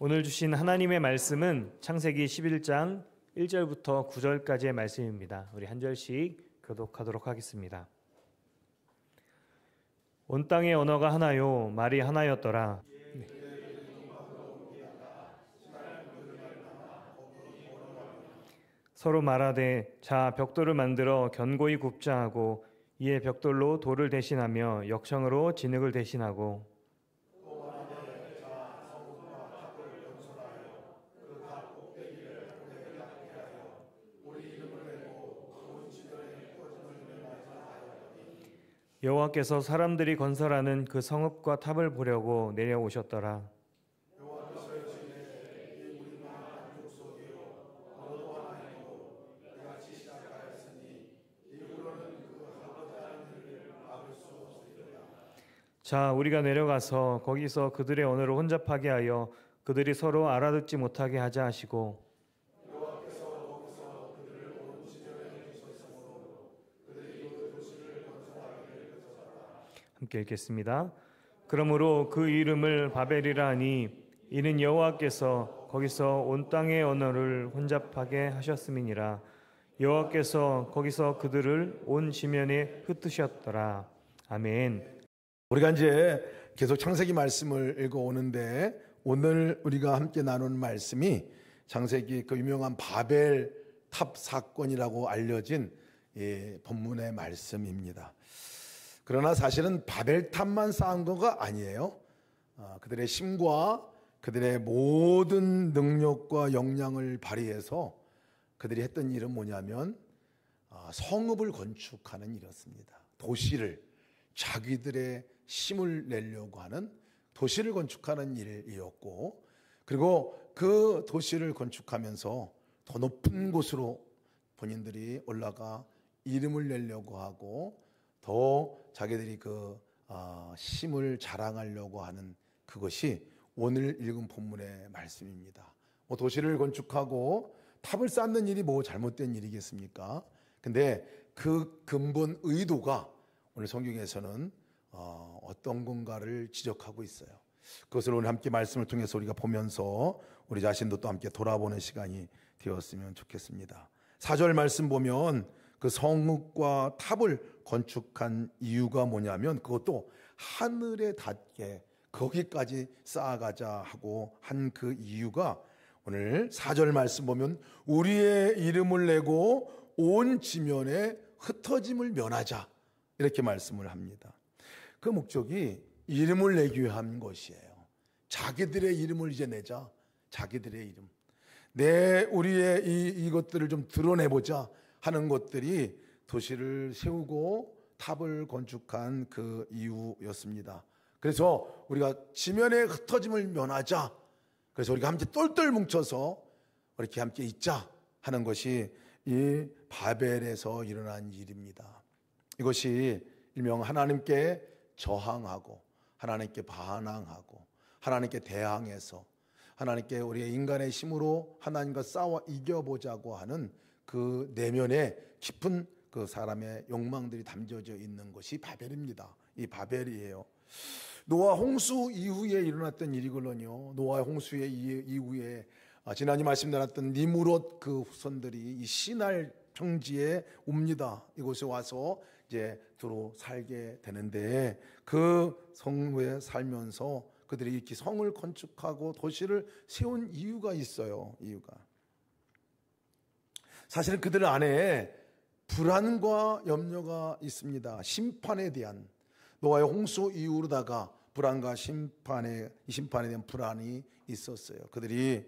오늘 주신 하나님의 말씀은 창세기 11장 1절부터 9절까지의 말씀입니다. 우리 한 절씩 교독하도록 하겠습니다. 온 땅의 언어가 하나요 말이 하나였더라. 서로 말하되 자 벽돌을 만들어 견고히 굽자 하고 이에 벽돌로 돌을 대신하며 역청으로 진흙을 대신하고 여호와께서 사람들이 건설하는 그 성읍과 탑을 보려고 내려오셨더라. 자, 우리가 내려가서 거기서 그들의 언어를 혼잡하게 하여 그들이 서로 알아듣지 못하게 하자 하시고 함께 읽겠습니다. 그러므로 그 이름을 바벨이라 하니 이는 여호와께서 거기서 온 땅의 언어를 혼잡하게 하셨음이니라. 여호와께서 거기서 그들을 온 지면에 흩으셨더라. 아멘. 우리가 이제 계속 창세기 말씀을 읽어오는데 오늘 우리가 함께 나누는 말씀이 창세기 그 유명한 바벨 탑 사건이라고 알려진 본문의 말씀입니다. 그러나 사실은 바벨탑만 쌓은 거가 아니에요. 그들의 힘과 그들의 모든 능력과 역량을 발휘해서 그들이 했던 일은 뭐냐면 성읍을 건축하는 일이었습니다. 도시를 자기들의 힘을 내려고 하는 도시를 건축하는 일이었고, 그리고 그 도시를 건축하면서 더 높은 곳으로 본인들이 올라가 이름을 내려고 하고 더 자기들이 힘을 자랑하려고 하는 그것이 오늘 읽은 본문의 말씀입니다. 도시를 건축하고 탑을 쌓는 일이 뭐 잘못된 일이겠습니까? 근데 그 근본 의도가 오늘 성경에서는 어떤 건가를 지적하고 있어요. 그것을 오늘 함께 말씀을 통해서 우리가 보면서 우리 자신도 또 함께 돌아보는 시간이 되었으면 좋겠습니다. 4절 말씀 보면 그 성읍과 탑을 건축한 이유가 뭐냐면 그것도 하늘에 닿게 거기까지 쌓아가자 하고 한 그 이유가 오늘 4절 말씀 보면 우리의 이름을 내고 온 지면에 흩어짐을 면하자 이렇게 말씀을 합니다. 그 목적이 이름을 내기 위한 것이에요. 자기들의 이름을 이제 내자. 자기들의 이름. 우리의 이것들을 좀 드러내보자 하는 것들이 도시를 세우고 탑을 건축한 그 이유였습니다. 그래서 우리가 지면의 흩어짐을 면하자. 그래서 우리가 함께 똘똘 뭉쳐서 이렇게 함께 있자 하는 것이 이 바벨에서 일어난 일입니다. 이것이 일명 하나님께 저항하고 하나님께 반항하고 하나님께 대항해서 하나님께 우리의 인간의 힘으로 하나님과 싸워 이겨보자고 하는 그 내면에 깊은 그 사람의 욕망들이 담겨져 있는 것이 바벨입니다. 이 바벨이에요. 노아 홍수 이후에 일어났던 일이거든요. 노아 홍수의 이후에 지난주 말씀 나눴던 니므롯 그 후손들이 이 시날 평지에 옵니다. 이곳에 와서 이제 주로 살게 되는데 그 성에 살면서 그들이 이렇게 성을 건축하고 도시를 세운 이유가 있어요. 이유가 사실은 그들 안에 불안과 염려가 있습니다. 심판에 대한 노아의 홍수 이후로다가 불안과 심판에 대한 불안이 있었어요. 그들이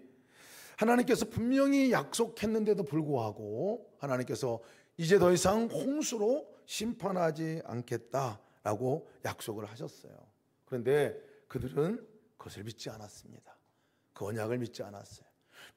하나님께서 분명히 약속했는데도 불구하고 하나님께서 이제 더 이상 홍수로 심판하지 않겠다라고 약속을 하셨어요. 그런데 그들은 그것을 믿지 않았습니다. 그 언약을 믿지 않았어요.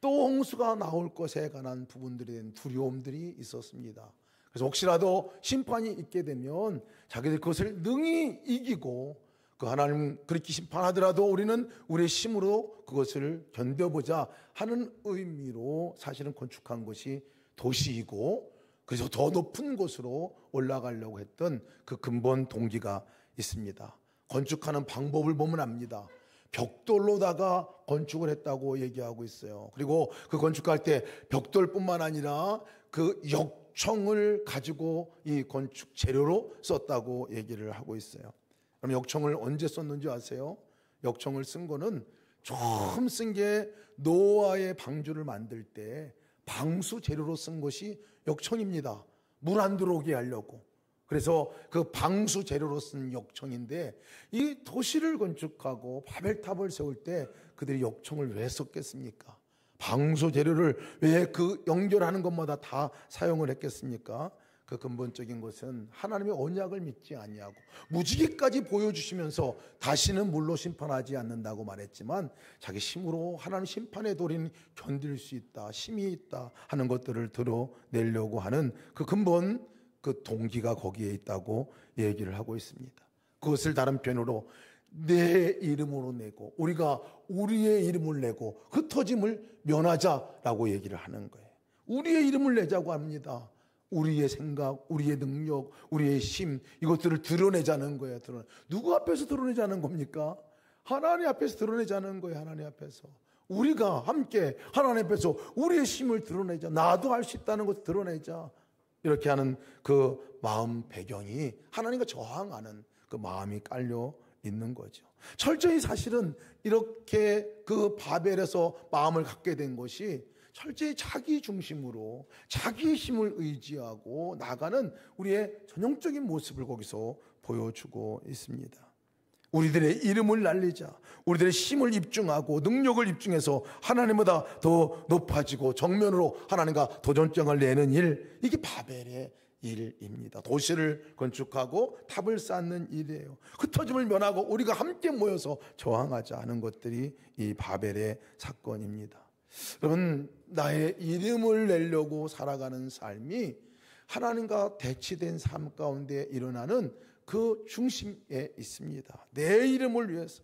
또 홍수가 나올 것에 관한 부분들에 대한 두려움들이 있었습니다. 그래서 혹시라도 심판이 있게 되면 자기들 그것을 능히 이기고 그 하나님 그렇게 심판하더라도 우리는 우리의 힘으로 그것을 견뎌보자 하는 의미로 사실은 건축한 것이 도시이고 그래서 더 높은 곳으로 올라가려고 했던 그 근본 동기가 있습니다. 건축하는 방법을 보면 압니다. 벽돌로다가 건축을 했다고 얘기하고 있어요. 그리고 그 건축할 때 벽돌뿐만 아니라 그 역청을 가지고 이 건축 재료로 썼다고 얘기를 하고 있어요. 그럼 역청을 언제 썼는지 아세요? 역청을 쓴 거는 처음 쓴 게 노아의 방주를 만들 때 방수 재료로 쓴 것이 역청입니다. 물 안 들어오게 하려고. 그래서 그 방수 재료로 쓴 역청인데, 이 도시를 건축하고 바벨탑을 세울 때 그들이 역청을 왜 썼겠습니까? 방수 재료를 왜 그 연결하는 것마다 다 사용을 했겠습니까? 그 근본적인 것은 하나님의 언약을 믿지 아니하고 무지개까지 보여주시면서 다시는 물로 심판하지 않는다고 말했지만, 자기 힘으로 하나님 심판의 도리는 견딜 수 있다, 힘이 있다 하는 것들을 드러내려고 하는 그 근본, 그 동기가 거기에 있다고 얘기를 하고 있습니다. 그것을 다른 표현으로 내 이름으로 내고, 우리가 우리의 이름을 내고 흩어짐을 면하자라고 얘기를 하는 거예요. 우리의 이름을 내자고 합니다. 우리의 생각, 우리의 능력, 우리의 힘, 이것들을 드러내자는 거예요. 누구 앞에서 드러내자는 겁니까? 하나님 앞에서 드러내자는 거예요. 하나님 앞에서 우리가 함께 하나님 앞에서 우리의 힘을 드러내자. 나도 할 수 있다는 것을 드러내자. 이렇게 하는 그 마음 배경이 하나님과 저항하는 그 마음이 깔려 있는 거죠. 철저히 사실은 이렇게 그 바벨에서 마음을 갖게 된 것이 철저히 자기 중심으로 자기의 힘을 의지하고 나가는 우리의 전형적인 모습을 거기서 보여주고 있습니다. 우리들의 이름을 날리자, 우리들의 힘을 입증하고 능력을 입증해서 하나님보다 더 높아지고 정면으로 하나님과 도전장을 내는 일, 이게 바벨의 일입니다. 도시를 건축하고 탑을 쌓는 일이에요. 흩어짐을 면하고 우리가 함께 모여서 저항하자 하는 것들이 이 바벨의 사건입니다. 여러분, 나의 이름을 내려고 살아가는 삶이 하나님과 대치된 삶 가운데 일어나는 그 중심에 있습니다. 내 이름을 위해서.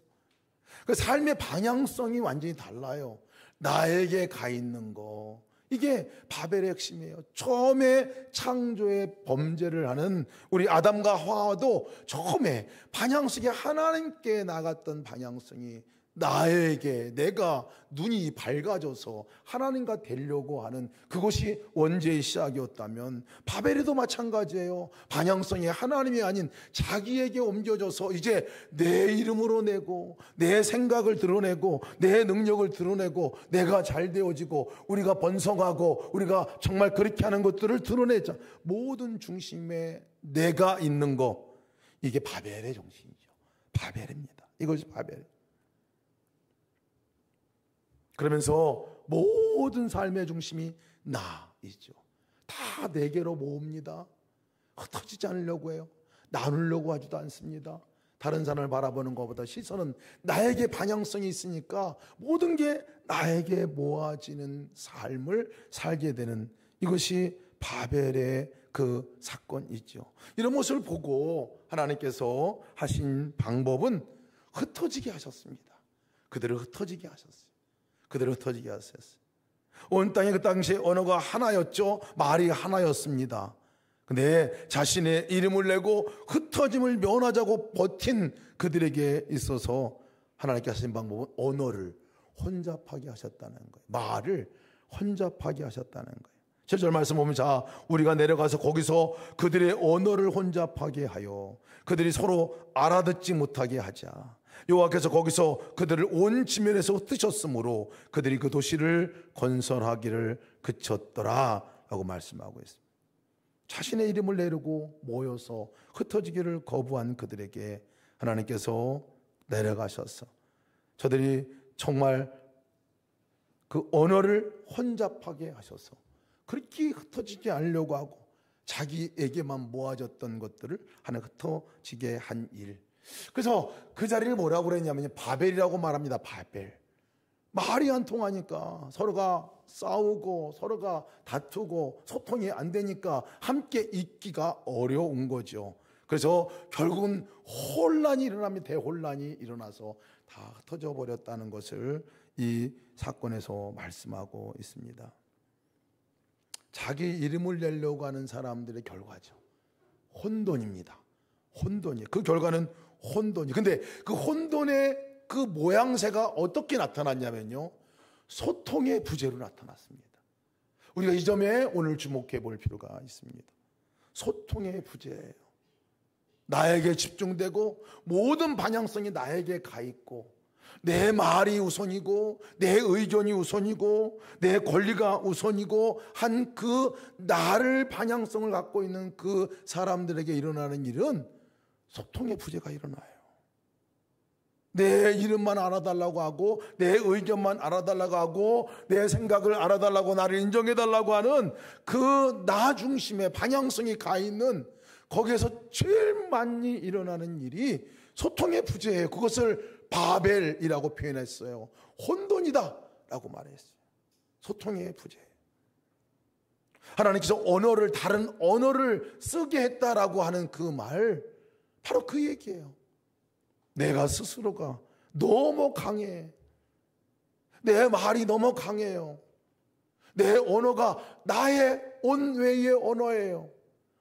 그 삶의 방향성이 완전히 달라요. 나에게 가 있는 거, 이게 바벨의 핵심이에요. 처음에 창조의 범죄를 하는 우리 아담과 하와도 처음에 방향성이 하나님께 나갔던 방향성이 나에게, 내가 눈이 밝아져서 하나님과 되려고 하는 그것이 원죄의 시작이었다면 바벨에도 마찬가지예요. 방향성이 하나님이 아닌 자기에게 옮겨져서 이제 내 이름으로 내고 내 생각을 드러내고 내 능력을 드러내고 내가 잘 되어지고 우리가 번성하고 우리가 정말 그렇게 하는 것들을 드러내자. 모든 중심에 내가 있는 거, 이게 바벨의 정신이죠. 바벨입니다. 이것이 바벨. 그러면서 모든 삶의 중심이 나이죠. 다 내게로 모읍니다. 흩어지지 않으려고 해요. 나누려고 하지도 않습니다. 다른 사람을 바라보는 것보다 시선은 나에게 방향성이 있으니까 모든 게 나에게 모아지는 삶을 살게 되는, 이것이 바벨의 그 사건이죠. 이런 모습을 보고 하나님께서 하신 방법은 흩어지게 하셨습니다. 그들을 흩어지게 하셨어요. 그들을 흩어지게 하셨어요. 온 땅에 그 당시에 언어가 하나였죠. 말이 하나였습니다. 근데 자신의 이름을 내고 흩어짐을 면하자고 버틴 그들에게 있어서 하나님께 하신 방법은 언어를 혼잡하게 하셨다는 거예요. 말을 혼잡하게 하셨다는 거예요. 7절 말씀 보면, 자, 우리가 내려가서 거기서 그들의 언어를 혼잡하게 하여 그들이 서로 알아듣지 못하게 하자. 여호와께서 거기서 그들을 온 지면에서 흩으셨으므로 그들이 그 도시를 건설하기를 그쳤더라 라고 말씀하고 있습니다. 자신의 이름을 내리고 모여서 흩어지기를 거부한 그들에게 하나님께서 내려가셔서 저들이 정말 그 언어를 혼잡하게 하셔서 그렇게 흩어지지 않으려고 하고 자기에게만 모아졌던 것들을 하나 흩어지게 한 일. 그래서 그 자리를 뭐라고 그랬냐면 바벨이라고 말합니다. 바벨. 말이 안 통하니까 서로가 싸우고 서로가 다투고 소통이 안 되니까 함께 있기가 어려운 거죠. 그래서 결국은 혼란이 일어납니다. 대혼란이 일어나서 다 흩어져 버렸다는 것을 이 사건에서 말씀하고 있습니다. 자기 이름을 내려고 하는 사람들의 결과죠. 혼돈입니다. 혼돈이. 그 결과는 혼돈이. 근데 그 혼돈의 그 모양새가 어떻게 나타났냐면요, 소통의 부재로 나타났습니다. 우리가 이 점에 오늘 주목해 볼 필요가 있습니다. 소통의 부재예요. 나에게 집중되고 모든 방향성이 나에게 가 있고 내 말이 우선이고 내 의견이 우선이고 내 권리가 우선이고 한 그 나를 방향성을 갖고 있는 그 사람들에게 일어나는 일은 소통의 부재가 일어나요. 내 이름만 알아달라고 하고 내 의견만 알아달라고 하고 내 생각을 알아달라고 나를 인정해달라고 하는 그 나 중심의 방향성이 가 있는 거기에서 제일 많이 일어나는 일이 소통의 부재예요. 그것을 바벨이라고 표현했어요. 혼돈이다 라고 말했어요. 소통의 부재. 하나님께서 언어를 다른 언어를 쓰게 했다라고 하는 그 말, 바로 그 얘기예요. 내가 스스로가 너무 강해. 내 말이 너무 강해요. 내 언어가 나의 온외의 언어예요.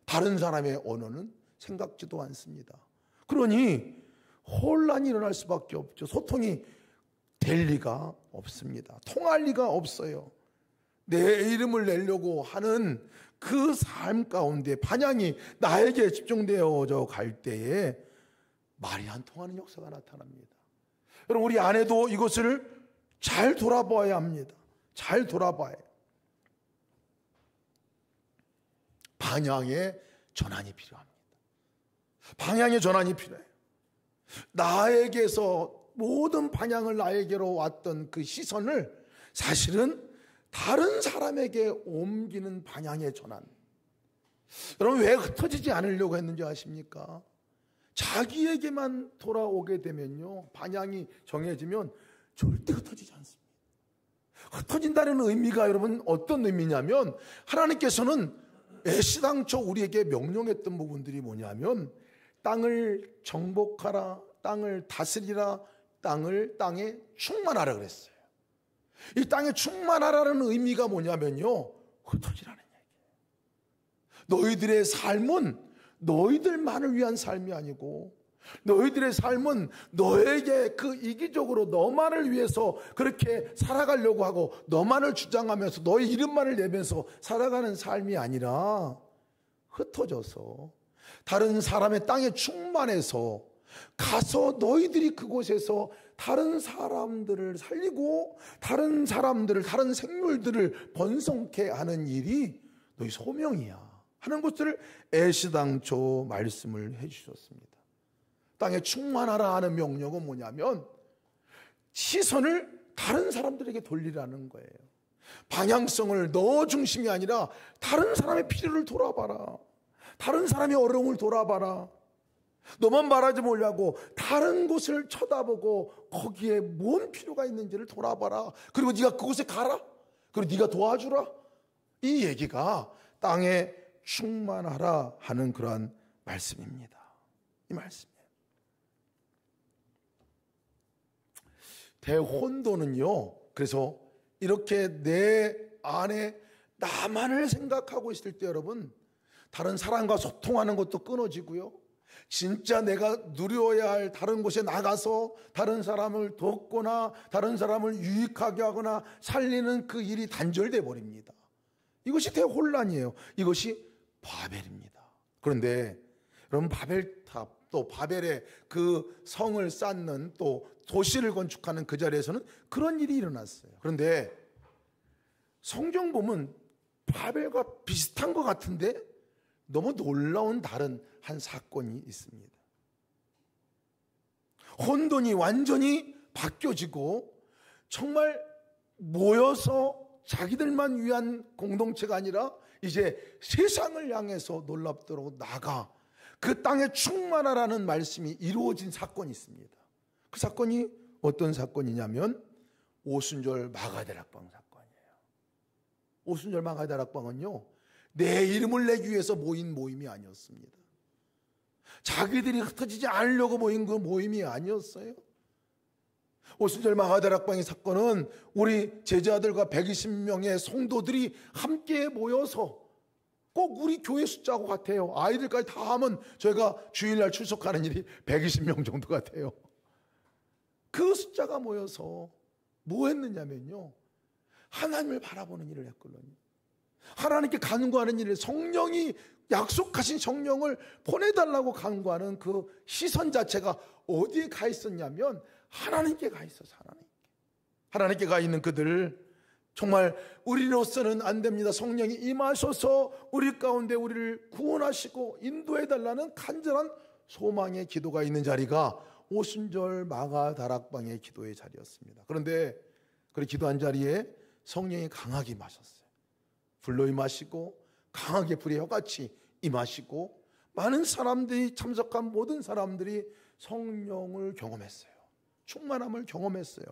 다른 사람의 언어는 생각지도 않습니다. 그러니 혼란이 일어날 수밖에 없죠. 소통이 될 리가 없습니다. 통할 리가 없어요. 내 이름을 내려고 하는 그 삶 가운데 반향이 나에게 집중되어져 갈 때에 말이 안 통하는 역사가 나타납니다. 여러분, 우리 안에도 이것을 잘 돌아봐야 합니다. 잘 돌아봐야 해요. 방향의 전환이 필요합니다. 방향의 전환이 필요해요. 나에게서 모든 방향을 나에게로 왔던 그 시선을 사실은 다른 사람에게 옮기는 방향의 전환. 여러분, 왜 흩어지지 않으려고 했는지 아십니까? 자기에게만 돌아오게 되면요, 방향이 정해지면 절대 흩어지지 않습니다. 흩어진다는 의미가 여러분 어떤 의미냐면, 하나님께서는 애시당초 우리에게 명령했던 부분들이 뭐냐면, 땅을 정복하라, 땅을 다스리라, 땅에 충만하라 그랬어요. 이 땅에 충만하라는 의미가 뭐냐면요, 흩어지라는 얘기예요. 너희들의 삶은 너희들만을 위한 삶이 아니고, 너희들의 삶은 너에게 그 이기적으로 너만을 위해서 그렇게 살아가려고 하고 너만을 주장하면서 너의 이름만을 내면서 살아가는 삶이 아니라, 흩어져서 다른 사람의 땅에 충만해서 가서 너희들이 그곳에서 다른 사람들을 살리고 다른 사람들을, 다른 생물들을 번성케 하는 일이 너희 소명이야 하는 것들을 애시당초 말씀을 해주셨습니다. 땅에 충만하라 하는 명령은 뭐냐면 시선을 다른 사람들에게 돌리라는 거예요. 방향성을 너 중심이 아니라 다른 사람의 필요를 돌아봐라. 다른 사람의 어려움을 돌아봐라. 너만 말하지 말고 다른 곳을 쳐다보고 거기에 뭔 필요가 있는지를 돌아봐라. 그리고 네가 그곳에 가라. 그리고 네가 도와주라. 이 얘기가 땅에 충만하라 하는 그러한 말씀입니다. 이 말씀이에요. 대혼돈은요, 그래서 이렇게 내 안에 나만을 생각하고 있을 때 여러분, 다른 사람과 소통하는 것도 끊어지고요, 진짜 내가 누려야 할 다른 곳에 나가서 다른 사람을 돕거나 다른 사람을 유익하게 하거나 살리는 그 일이 단절돼 버립니다. 이것이 대혼란이에요. 이것이 바벨입니다. 그런데 여러분, 바벨탑, 또 바벨의 그 성을 쌓는, 또 도시를 건축하는 그 자리에서는 그런 일이 일어났어요. 그런데 성경 보면 바벨과 비슷한 것 같은데 너무 놀라운 다른 한 사건이 있습니다. 혼돈이 완전히 바뀌어지고 정말 모여서 자기들만 위한 공동체가 아니라 이제 세상을 향해서 놀랍도록 나가 그 땅에 충만하라는 말씀이 이루어진 사건이 있습니다. 그 사건이 어떤 사건이냐면 오순절 마가다락방 사건이에요. 오순절 마가다락방은요, 내 이름을 내기 위해서 모인 모임이 아니었습니다. 자기들이 흩어지지 않으려고 모인 그 모임이 아니었어요. 오순절 마가다락방의 사건은 우리 제자들과 120명의 성도들이 함께 모여서, 꼭 우리 교회 숫자하고 같아요. 아이들까지 다 하면 저희가 주일날 출석하는 일이 120명 정도 같아요. 그 숫자가 모여서 뭐 했느냐면요, 하나님을 바라보는 일을 했거든요. 하나님께 간구하는 일을, 성령이 약속하신 성령을 보내달라고 간구하는 그 시선 자체가 어디에 가 있었냐면 하나님께 가 있어서 하나님께 가 있는 그들, 정말 우리로서는 안 됩니다. 성령이 임하셔서 우리 가운데 우리를 구원하시고 인도해달라는 간절한 소망의 기도가 있는 자리가 오순절 마가 다락방의 기도의 자리였습니다. 그런데 그렇게 기도한 자리에 성령이 강하게 임하셨어요. 불로 임하시고 강하게 불의 혀같이 임하시고 많은 사람들이, 참석한 모든 사람들이 성령을 경험했어요. 충만함을 경험했어요.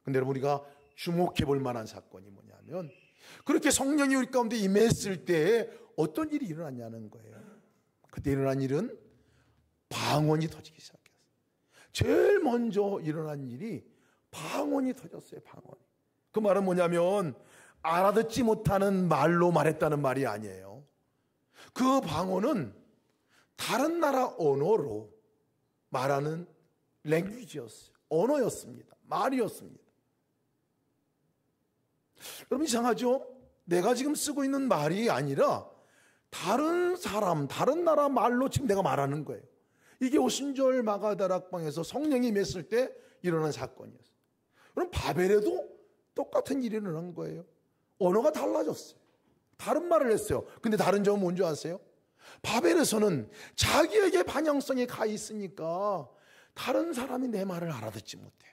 근데 여러분, 우리가 주목해 볼 만한 사건이 뭐냐면, 그렇게 성령이 우리 가운데 임했을 때 어떤 일이 일어났냐는 거예요. 그때 일어난 일은 방언이 터지기 시작했어요. 제일 먼저 일어난 일이 방언이 터졌어요. 방언. 그 말은 뭐냐면 알아듣지 못하는 말로 말했다는 말이 아니에요. 그 방언은 다른 나라 언어로 말하는 랭귀지였어요. 언어였습니다. 말이었습니다. 여러분, 이상하죠? 내가 지금 쓰고 있는 말이 아니라 다른 사람, 다른 나라 말로 지금 내가 말하는 거예요. 이게 오순절 마가다락방에서 성령이 임했을 때 일어난 사건이었어요. 그럼 바벨에도 똑같은 일이 일어난 거예요. 언어가 달라졌어요. 다른 말을 했어요. 근데 다른 점은 뭔지 아세요? 바벨에서는 자기에게 반영성이 가 있으니까 다른 사람이 내 말을 알아듣지 못해.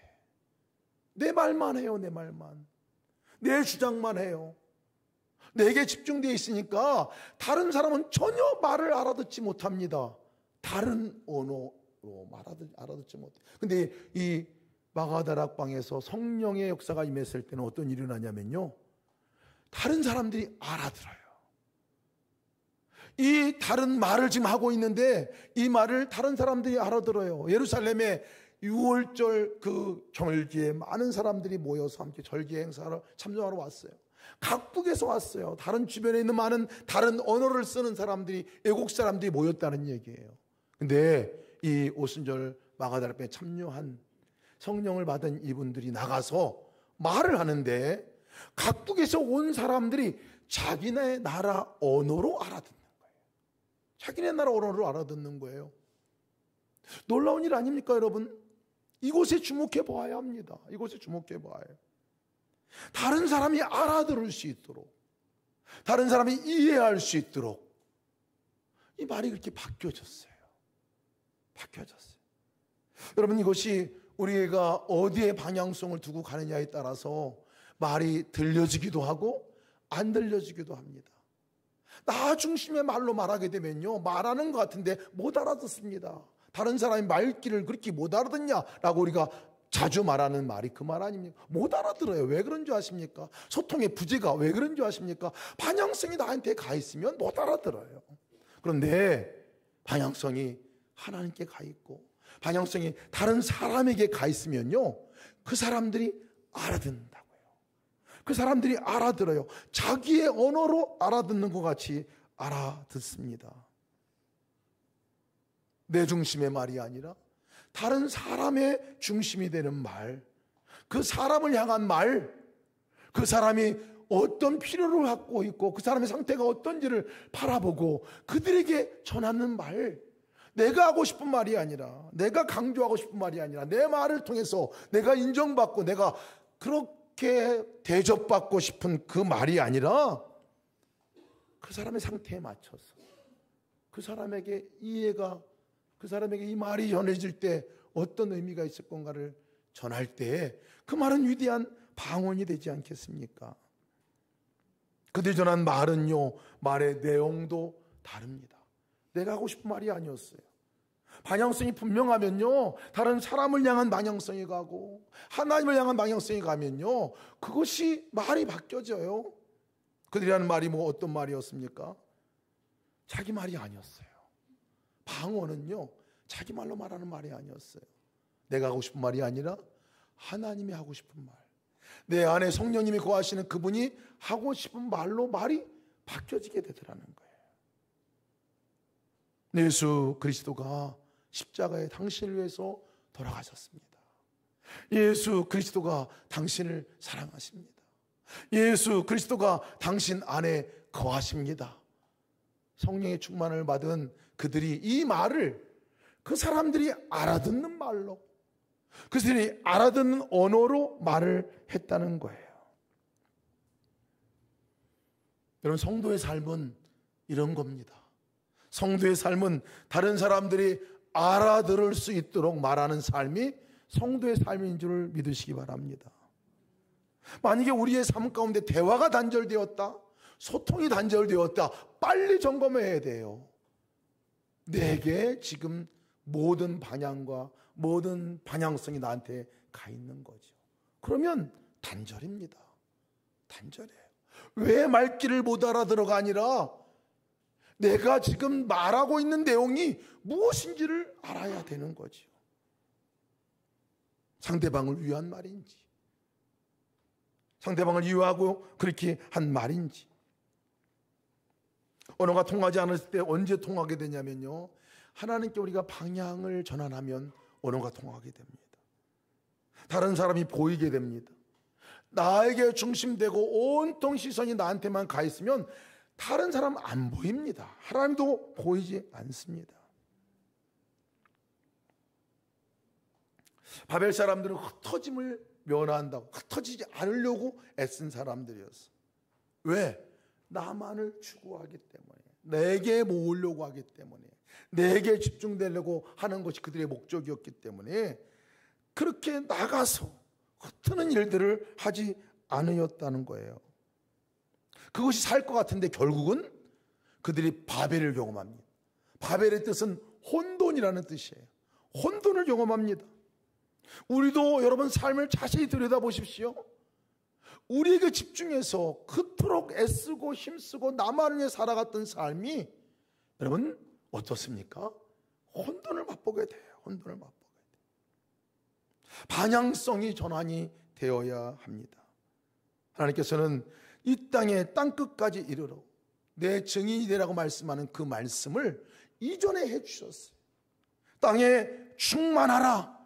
내 말만 해요. 내 말만. 내 주장만 해요. 내게 집중되어 있으니까 다른 사람은 전혀 말을 알아듣지 못합니다. 다른 언어로 알아듣지 못해. 근데 이 마가다락방에서 성령의 역사가 임했을 때는 어떤 일이 일어나냐면요, 다른 사람들이 알아들어요. 이 다른 말을 지금 하고 있는데 이 말을 다른 사람들이 알아들어요. 예루살렘에 6월절 그 절기에 많은 사람들이 모여서 함께 절기 행사를 참여하러 왔어요. 각국에서 왔어요. 다른 주변에 있는 많은 다른 언어를 쓰는 사람들이, 애국 사람들이 모였다는 얘기예요. 근데 이 오순절 마가다락방에 참여한 성령을 받은 이분들이 나가서 말을 하는데 각국에서 온 사람들이 자기네 나라 언어로 알아듣는 거예요. 자기네 나라 언어로 알아듣는 거예요. 놀라운 일 아닙니까, 여러분? 이곳에 주목해 보아야 합니다. 이곳에 주목해 보아야 해요. 다른 사람이 알아들을 수 있도록, 다른 사람이 이해할 수 있도록 이 말이 그렇게 바뀌어졌어요. 여러분, 이것이 우리가 어디에 방향성을 두고 가느냐에 따라서 말이 들려지기도 하고 안 들려지기도 합니다. 나 중심의 말로 말하게 되면요, 말하는 것 같은데 못 알아듣습니다. 다른 사람이 말귀를 그렇게 못 알아듣냐라고 우리가 자주 말하는 말이 그 말 아닙니까? 못 알아들어요. 왜 그런 줄 아십니까? 소통의 부재가 왜 그런 줄 아십니까? 방향성이 나한테 가 있으면 못 알아들어요. 그런데 방향성이 하나님께 가 있고 방향성이 다른 사람에게 가 있으면요, 그 사람들이 알아듣는다고요. 그 사람들이 알아들어요. 자기의 언어로 알아듣는 것 같이 알아듣습니다. 내 중심의 말이 아니라 다른 사람의 중심이 되는 말, 그 사람을 향한 말, 그 사람이 어떤 필요를 갖고 있고 그 사람의 상태가 어떤지를 바라보고 그들에게 전하는 말, 내가 하고 싶은 말이 아니라, 내가 강조하고 싶은 말이 아니라, 내 말을 통해서 내가 인정받고 내가 그렇게 대접받고 싶은 그 말이 아니라 그 사람의 상태에 맞춰서 그 사람에게 이해가, 그 사람에게 이 말이 전해질 때 어떤 의미가 있을 건가를 전할 때 그 말은 위대한 방언이 되지 않겠습니까? 그들이 전한 말은요, 말의 내용도 다릅니다. 내가 하고 싶은 말이 아니었어요. 방향성이 분명하면요, 다른 사람을 향한 방향성이 가고 하나님을 향한 방향성이 가면요, 그것이 말이 바뀌어져요. 그들이 하는 말이 뭐 어떤 말이었습니까? 자기 말이 아니었어요. 방언은요, 자기 말로 말하는 말이 아니었어요. 내가 하고 싶은 말이 아니라 하나님이 하고 싶은 말, 내 안에 성령님이 거하시는 그분이 하고 싶은 말로 말이 바뀌어지게 되더라는 거예요. 예수 그리스도가 십자가에 당신을 위해서 돌아가셨습니다. 예수 그리스도가 당신을 사랑하십니다. 예수 그리스도가 당신 안에 거하십니다. 성령의 충만을 받은 그들이 이 말을 그 사람들이 알아듣는 말로, 그들이 알아듣는 언어로 말을 했다는 거예요. 여러분, 성도의 삶은 이런 겁니다. 성도의 삶은 다른 사람들이 알아들을 수 있도록 말하는 삶이 성도의 삶인 줄 믿으시기 바랍니다. 만약에 우리의 삶 가운데 대화가 단절되었다, 소통이 단절되었다, 빨리 점검해야 돼요. 내게 지금 모든 방향과 모든 방향성이 나한테 가 있는 거죠. 그러면 단절입니다. 단절이에요. 왜 말귀를 못 알아들어가 아니라 내가 지금 말하고 있는 내용이 무엇인지를 알아야 되는 거죠. 상대방을 위한 말인지, 상대방을 이해하고 그렇게 한 말인지. 언어가 통하지 않았을 때 언제 통하게 되냐면요, 하나님께 우리가 방향을 전환하면 언어가 통하게 됩니다. 다른 사람이 보이게 됩니다. 나에게 중심되고 온통 시선이 나한테만 가 있으면 다른 사람 안 보입니다. 하나님도 보이지 않습니다. 바벨 사람들은 흩어짐을 면한다고, 흩어지지 않으려고 애쓴 사람들이었어. 왜? 나만을 추구하기 때문에, 내게 모으려고 하기 때문에, 내게 집중되려고 하는 것이 그들의 목적이었기 때문에 그렇게 나가서 흩트는 일들을 하지 않으였다는 거예요. 그것이 살 것 같은데 결국은 그들이 바벨을 경험합니다. 바벨의 뜻은 혼돈이라는 뜻이에요. 혼돈을 경험합니다. 우리도 여러분 삶을 자세히 들여다보십시오. 우리에게 집중해서 그토록 애쓰고 힘쓰고 나만을 위해 살아갔던 삶이 여러분 어떻습니까? 혼돈을 맛보게 돼요. 혼돈을 맛보게 돼요. 방향성이 전환이 되어야 합니다. 하나님께서는 이 땅의 땅끝까지 이르러 내 증인이 되라고 말씀하는 그 말씀을 이전에 해주셨어요. 땅에 충만하라.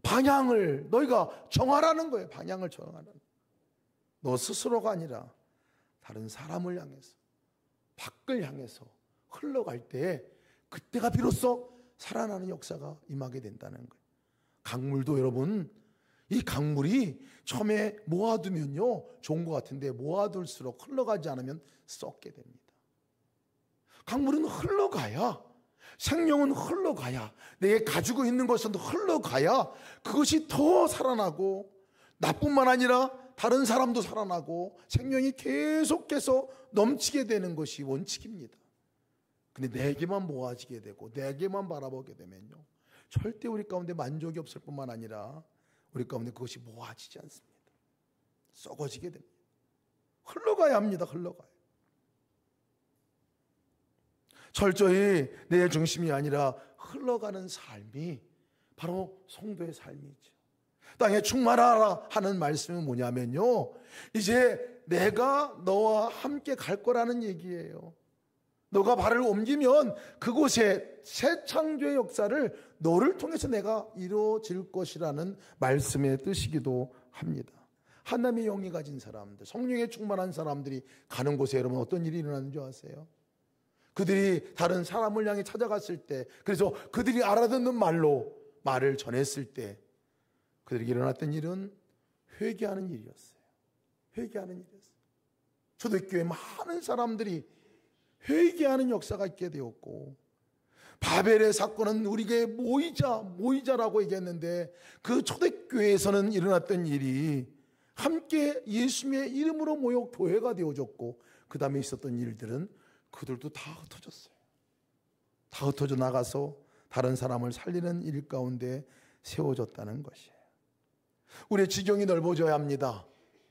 방향을 너희가 정하라는 거예요. 방향을 정하라는 거예요. 너 스스로가 아니라 다른 사람을 향해서, 밖을 향해서 흘러갈 때 그때가 비로소 살아나는 역사가 임하게 된다는 거예요. 강물도 여러분, 이 강물이 처음에 모아두면요 좋은 것 같은데 모아둘수록 흘러가지 않으면 썩게 됩니다. 강물은 흘러가야, 생명은 흘러가야, 내게 가지고 있는 것은 흘러가야 그것이 더 살아나고 나뿐만 아니라 다른 사람도 살아나고 생명이 계속해서 넘치게 되는 것이 원칙입니다. 근데 내게만 모아지게 되고 내게만 바라보게 되면요 절대 우리 가운데 만족이 없을 뿐만 아니라 우리 가운데 그것이 모아지지 않습니다. 썩어지게 됩니다. 흘러가야 합니다. 흘러가요. 철저히 내 중심이 아니라 흘러가는 삶이 바로 성도의 삶이죠. 땅에 충만하라 하는 말씀은 뭐냐면요, 이제 내가 너와 함께 갈 거라는 얘기예요. 너가 발을 옮기면 그곳에 새 창조의 역사를 너를 통해서 내가 이루어질 것이라는 말씀의 뜻이기도 합니다. 하나님의 영이 가진 사람들, 성령에 충만한 사람들이 가는 곳에 여러분 어떤 일이 일어나는 줄 아세요? 그들이 다른 사람을 향해 찾아갔을 때, 그래서 그들이 알아듣는 말로 말을 전했을 때 그들에게 일어났던 일은 회개하는 일이었어요. 회개하는 일이었어요. 초대교회 많은 사람들이 회개하는 역사가 있게 되었고, 바벨의 사건은 우리에게 모이자라고 얘기했는데 그 초대교회에서는 일어났던 일이 함께 예수님의 이름으로 모여 교회가 되어졌고, 그 다음에 있었던 일들은 그들도 다 흩어졌어요. 다 흩어져 나가서 다른 사람을 살리는 일 가운데 세워졌다는 것이에요. 우리의 지경이 넓어져야 합니다.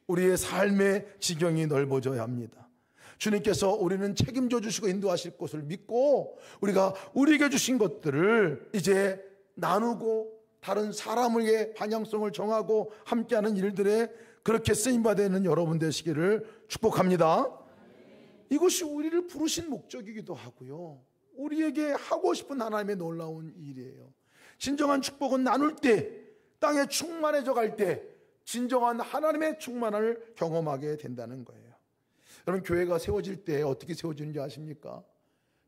우리의 삶의 지경이 넓어져야 합니다. 주님께서 우리는 책임져 주시고 인도하실 것을 믿고 우리가 우리에게 주신 것들을 이제 나누고 다른 사람을 위해 방향성을 정하고 함께하는 일들에 그렇게 쓰임받는 여러분 되시기를 축복합니다. 이것이 우리를 부르신 목적이기도 하고요, 우리에게 하고 싶은 하나님의 놀라운 일이에요. 진정한 축복은 나눌 때 땅에 충만해져 갈 때 진정한 하나님의 충만을 경험하게 된다는 거예요. 여러분, 교회가 세워질 때 어떻게 세워지는지 아십니까?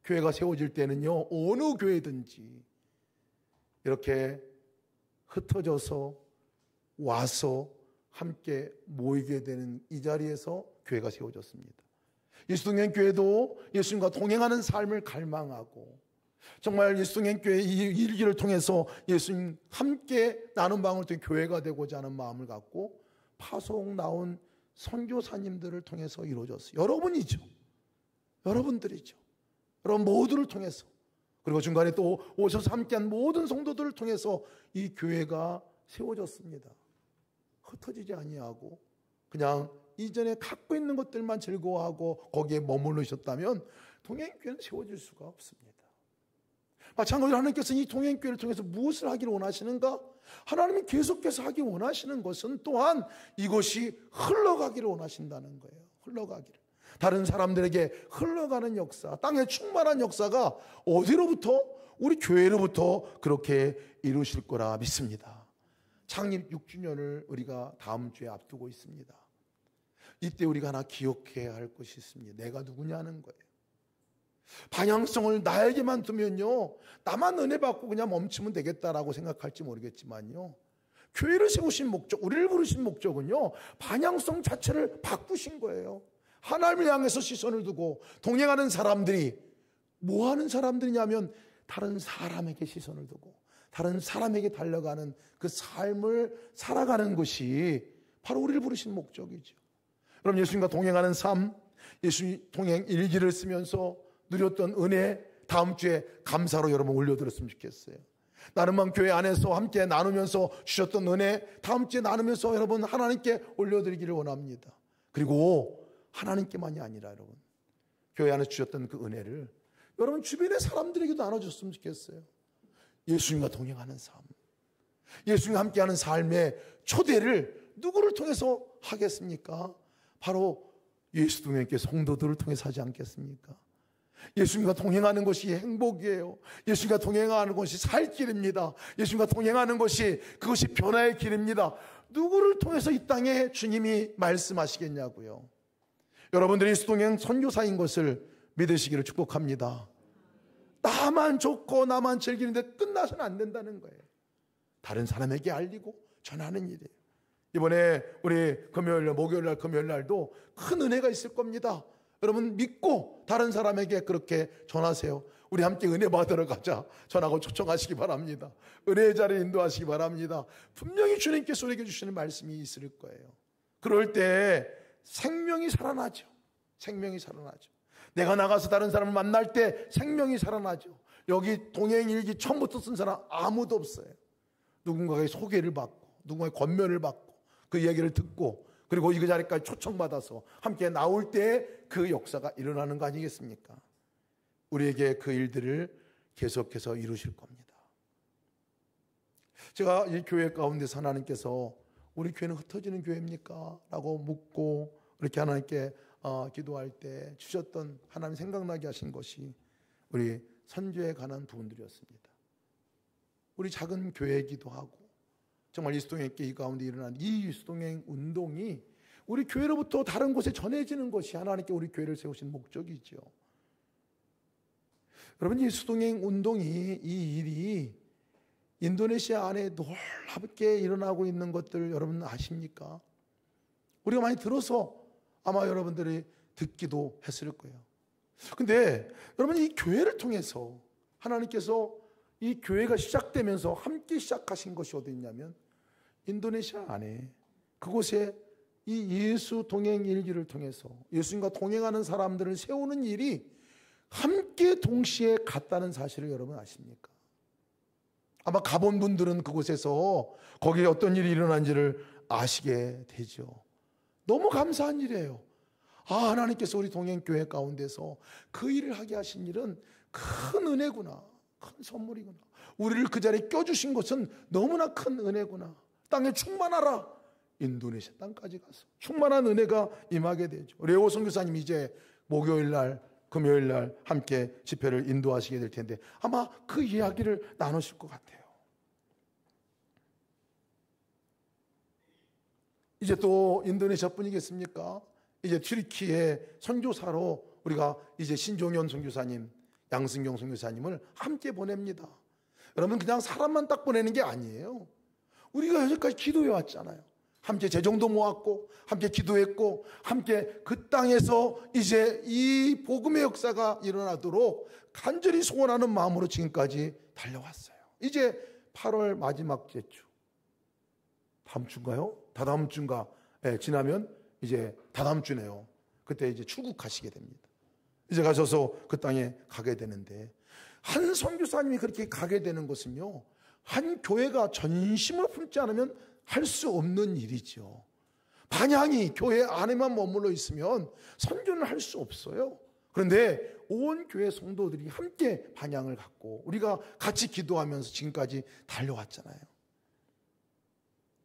교회가 세워질 때는요, 어느 교회든지 이렇게 흩어져서 와서 함께 모이게 되는 이 자리에서 교회가 세워졌습니다. 예수동행 교회도 예수님과 동행하는 삶을 갈망하고 정말 예수동행 교회 이 일기를 통해서 예수님 함께 나눈 방을 통해 교회가 되고자 하는 마음을 갖고 파송 나온 선교사님들을 통해서 이루어졌어요. 여러분이죠. 여러분들이죠. 여러분 모두를 통해서, 그리고 중간에 또 오셔서 함께한 모든 성도들을 통해서 이 교회가 세워졌습니다. 흩어지지 아니하고 그냥 이전에 갖고 있는 것들만 즐거워하고 거기에 머물르셨다면 동행교회는 세워질 수가 없습니다. 마찬가지로 하나님께서 이 동행교회를 통해서 무엇을 하기를 원하시는가? 하나님이 계속해서 하기 원하시는 것은 또한 이것이 흘러가기를 원하신다는 거예요. 흘러가기를. 다른 사람들에게 흘러가는 역사, 땅에 충만한 역사가 어디로부터? 우리 교회로부터 그렇게 이루실 거라 믿습니다. 창립 6주년을 우리가 다음 주에 앞두고 있습니다. 이때 우리가 하나 기억해야 할 것이 있습니다. 내가 누구냐는 거예요. 방향성을 나에게만 두면요, 나만 은혜 받고 그냥 멈추면 되겠다라고 생각할지 모르겠지만요, 교회를 세우신 목적, 우리를 부르신 목적은요, 방향성 자체를 바꾸신 거예요. 하나님을 향해서 시선을 두고 동행하는 사람들이 뭐 하는 사람들이냐면 다른 사람에게 시선을 두고 다른 사람에게 달려가는 그 삶을 살아가는 것이 바로 우리를 부르신 목적이죠. 그럼 예수님과 동행하는 삶, 예수님 동행 일기를 쓰면서 누렸던 은혜, 다음 주에 감사로 여러분 올려드렸으면 좋겠어요. 나눔만 교회 안에서 함께 나누면서 주셨던 은혜, 다음 주에 나누면서 여러분 하나님께 올려드리기를 원합니다. 그리고 하나님께만이 아니라 여러분, 교회 안에서 주셨던 그 은혜를 여러분 주변의 사람들에게도 나눠줬으면 좋겠어요. 예수님과 동행하는 삶, 예수님과 함께하는 삶의 초대를 누구를 통해서 하겠습니까? 바로 예수 동행께 성도들을 통해서 하지 않겠습니까? 예수님과 동행하는 것이 행복이에요. 예수님과 동행하는 것이 살 길입니다. 예수님과 동행하는 것이 그것이 변화의 길입니다. 누구를 통해서 이 땅에 주님이 말씀하시겠냐고요. 여러분들이 예수 동행 선교사인 것을 믿으시기를 축복합니다. 나만 좋고 나만 즐기는데 끝나서는 안 된다는 거예요. 다른 사람에게 알리고 전하는 일이에요. 이번에 우리 금요일날, 목요일날, 금요일날도 큰 은혜가 있을 겁니다. 여러분 믿고 다른 사람에게 그렇게 전하세요. 우리 함께 은혜 받으러 가자 전하고 초청하시기 바랍니다. 은혜의 자리에 인도하시기 바랍니다. 분명히 주님께서 우리에게 주시는 말씀이 있을 거예요. 그럴 때 생명이 살아나죠. 생명이 살아나죠. 내가 나가서 다른 사람을 만날 때 생명이 살아나죠. 여기 동행일기 처음부터 쓴 사람 아무도 없어요. 누군가의 소개를 받고 누군가의 권면을 받고 그 이야기를 듣고 그리고 이 자리까지 초청받아서 함께 나올 때 그 역사가 일어나는 거 아니겠습니까? 우리에게 그 일들을 계속해서 이루실 겁니다. 제가 이 교회 가운데서 하나님께서 우리 교회는 흩어지는 교회입니까? 라고 묻고 이렇게 하나님께 기도할 때 주셨던 하나님 생각나게 하신 것이 우리 선교에 관한 부분들이었습니다. 우리 작은 교회이기도 하고 정말 예수동행께 이 가운데 일어난 이 예수동행 운동이 우리 교회로부터 다른 곳에 전해지는 것이 하나님께 우리 교회를 세우신 목적이죠. 여러분, 예수동행 운동이 이 일이 인도네시아 안에 놀랍게 일어나고 있는 것들 여러분 아십니까? 우리가 많이 들어서 아마 여러분들이 듣기도 했을 거예요. 근데 여러분, 이 교회를 통해서 하나님께서 이 교회가 시작되면서 함께 시작하신 것이 어디 있냐면 인도네시아 안에 그곳에 이 예수 동행 일기를 통해서 예수님과 동행하는 사람들을 세우는 일이 함께 동시에 갔다는 사실을 여러분 아십니까? 아마 가본 분들은 그곳에서 거기에 어떤 일이 일어난지를 아시게 되죠. 너무 감사한 일이에요. 하나님께서 우리 동행교회 가운데서 그 일을 하게 하신 일은 큰 은혜구나, 큰 선물이구나. 우리를 그 자리에 껴주신 것은 너무나 큰 은혜구나. 땅에 충만하라. 인도네시아 땅까지 가서 충만한 은혜가 임하게 되죠. 레오 선교사님 이제 목요일날, 금요일날 함께 집회를 인도하시게 될 텐데 아마 그 이야기를 나누실 것 같아요. 이제 또 인도네시아 뿐이겠습니까? 이제 튀르키예 선교사로 우리가 이제 신종현 선교사님, 양승경 선교사님을 함께 보냅니다. 여러분, 그냥 사람만 딱 보내는 게 아니에요. 우리가 여기까지 기도해 왔잖아요. 함께 재정도 모았고, 함께 기도했고, 함께 그 땅에서 이제 이 복음의 역사가 일어나도록 간절히 소원하는 마음으로 지금까지 달려왔어요. 이제 8월 마지막 주, 다음 주인가요? 다다음 주인가? 네, 지나면 이제 다다음 주네요. 그때 이제 출국하시게 됩니다. 이제 가셔서 그 땅에 가게 되는데, 한 선교사님이 그렇게 가게 되는 것은요, 한 교회가 전심을 품지 않으면 할 수 없는 일이죠. 반향이 교회 안에만 머물러 있으면 선교는 할 수 없어요. 그런데 온 교회 성도들이 함께 반향을 갖고 우리가 같이 기도하면서 지금까지 달려왔잖아요.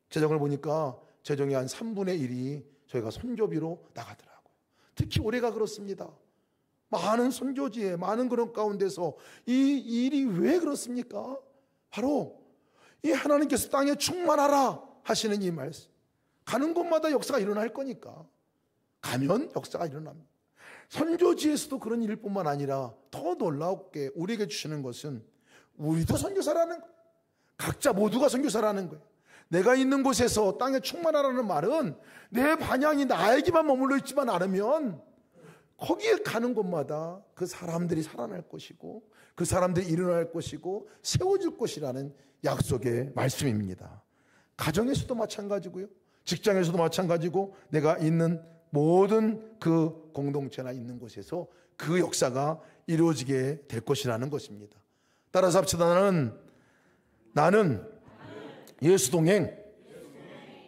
재정을 보니까 재정의 한 3분의 1이 저희가 선교비로 나가더라고요. 특히 올해가 그렇습니다. 많은 선교지에 많은 그런 가운데서 이 일이 왜 그렇습니까? 바로 이 하나님께서 땅에 충만하라 하시는 이 말씀. 가는 곳마다 역사가 일어날 거니까 가면 역사가 일어납니다. 선교지에서도 그런 일뿐만 아니라 더 놀랍게 우리에게 주시는 것은 우리도 선교사라는 거예요. 각자 모두가 선교사라는 거예요. 내가 있는 곳에서 땅에 충만하라는 말은 내 반향이 나에게만 머물러 있지만 않으면 거기에 가는 곳마다 그 사람들이 살아날 것이고 그 사람들이 일어날 것이고 세워질 것이라는 약속의 말씀입니다. 가정에서도 마찬가지고요, 직장에서도 마찬가지고, 내가 있는 모든 그 공동체나 있는 곳에서 그 역사가 이루어지게 될 것이라는 것입니다. 따라서 합시다. 나는 예수 동행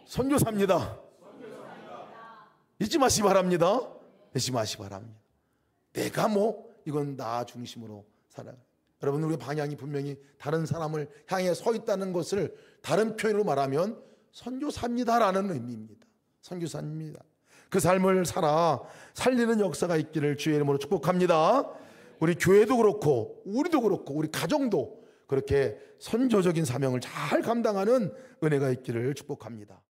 선교사입니다. 잊지 마시기 바랍니다. 잊지 마시기 바랍니다. 내가 이건 나 중심으로 살아요. 여러분, 우리 방향이 분명히 다른 사람을 향해 서 있다는 것을 다른 표현으로 말하면 선교사입니다라는 의미입니다. 선교사입니다. 그 삶을 살리는 역사가 있기를 주의 이름으로 축복합니다. 우리 교회도 그렇고 우리도 그렇고 우리 가정도 그렇게 선교적인 사명을 잘 감당하는 은혜가 있기를 축복합니다.